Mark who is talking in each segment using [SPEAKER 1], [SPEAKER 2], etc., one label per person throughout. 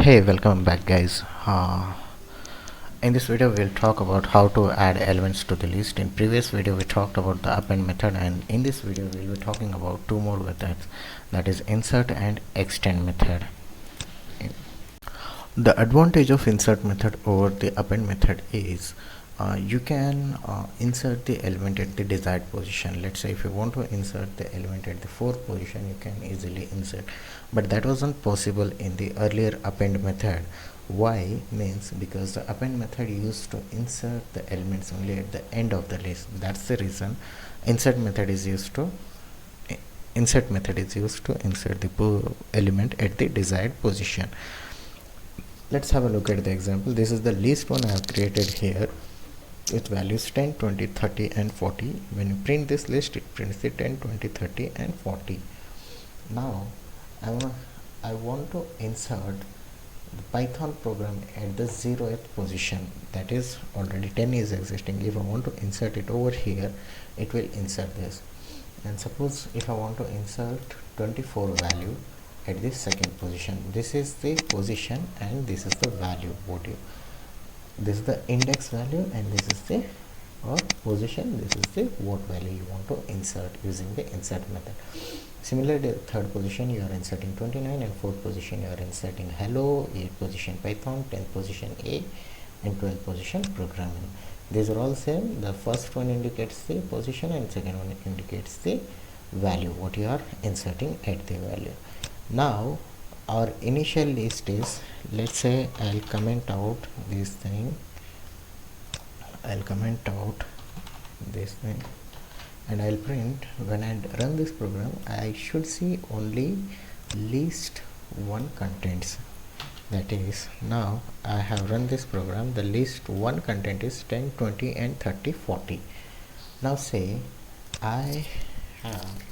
[SPEAKER 1] Hey, welcome back, guys. In this video we'll talk about how to add elements to the list. In previous video we talked about the append method, and in this video we'll be talking about two more methods, that is insert and extend method. The advantage of insert method over the append method is you can insert the element at the desired position. Let's say if you want to insert the element at the fourth position, you can easily insert, but that wasn't possible in the earlier append method. Why? Means because the append method used to insert the elements only at the end of the list. That's the reason insert method is used to insert the element at the desired position. Let's have a look at the example. This is the list one I have created here with values 10, 20, 30 and 40. When you print this list, it prints the 10, 20, 30 and 40. Now I want to insert the Python program at the 0th position. That is, already 10 is existing. If I want to insert it over here, it will insert this. And suppose if I want to insert 24 value at the second position, this is the position and this is the value. This is the index value and this is the position. This is the what value you want to insert using the insert method. Similarly, third position you are inserting 29, and fourth position you are inserting hello, 8th position Python, 10th position A, and 12th position programming. These are all same. The first one indicates the position and second one indicates the value what you are inserting at the value. Now our initial list is, let's say I'll comment out this thing, and I'll print. When I run this program, I should see only list one contents. That is, now I have run this program, the list one content is 10, 20 and 30, 40. Now say I have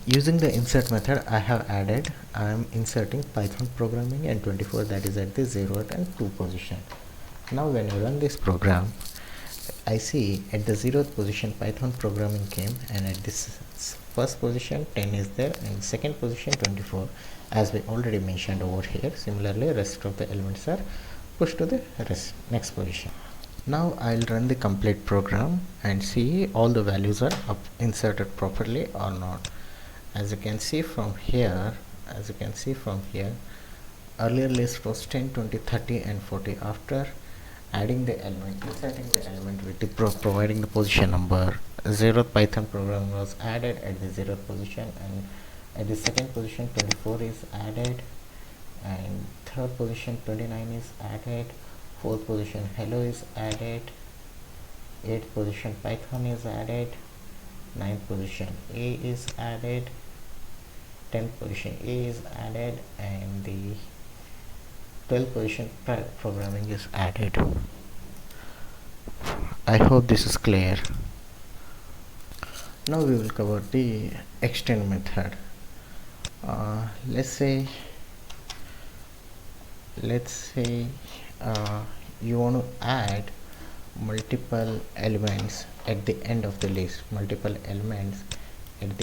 [SPEAKER 1] using the insert method, I am inserting Python programming and 24, that is at the 0th and 2 position. Now when I run this program, I see at the 0th position Python programming came, and at this first position 10 is there, and second position 24, as we already mentioned over here. Similarly, rest of the elements are pushed to the next position. Now I'll run the complete program and see all the values are inserted properly or not. As you can see from here, earlier list was 10, 20, 30 and 40. After adding the element, inserting the element with the providing the position number, 0th Python program was added at the 0th position, and at the second position 24 is added, and third position 29 is added, fourth position hello is added, 8th position Python is added, 9th position A is added, 10th position A is added, and the 12th position programming is added. I hope this is clear. Now we will cover the extend method. Let's say you want to add multiple elements at the end of the list. Multiple elements at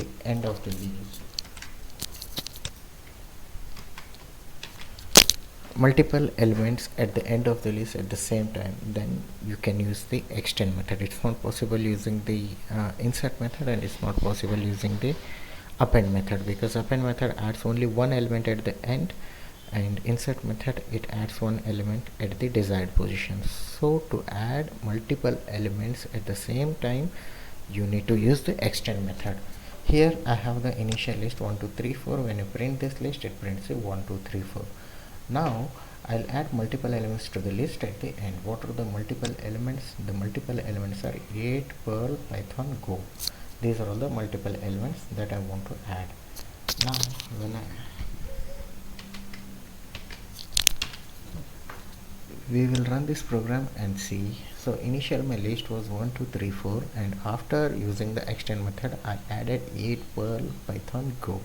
[SPEAKER 1] the end of the list at the same time, then you can use the extend method. It's not possible using the insert method, and it's not possible using the append method, because append method adds only one element at the end, and insert method it adds one element at the desired position. So to add multiple elements at the same time, you need to use the extend method. Here I have the initial list 1, 2, 3, 4. When you print this list, it prints a 1, 2, 3, 4. Now I'll add multiple elements to the list at the end. What are the multiple elements? The multiple elements are 8, Perl, Python, Go. These are all the multiple elements that I want to add. Now we will run this program and see. So initial my list was 1, 2, 3, 4, and after using the extend method I added 8, Perl, Python, Go.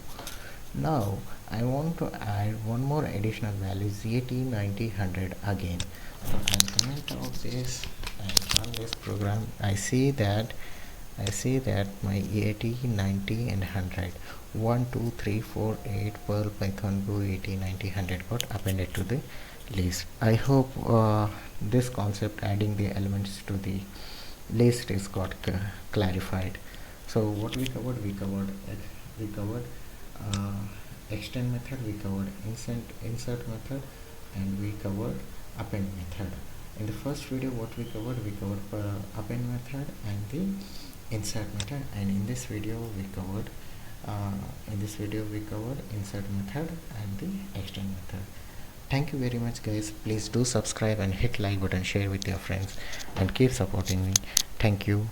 [SPEAKER 1] Now I want to add one more additional value, 80, 90, 100 again. So I'll comment out this and run this program, I see that my EAT 90 and 100, 1 2 3 4 8 Perl Python Go 80 90 100 got appended to the list. I hope this concept adding the elements to the list is got clarified. So what we covered, we covered uh, extend method, we covered insert method, and we covered append method. In the first video, what we covered append method and the insert method, and in this video we covered insert method and the extend method. Thank you very much guys. Please do subscribe and hit like button, share with your friends, and keep supporting me. Thank you.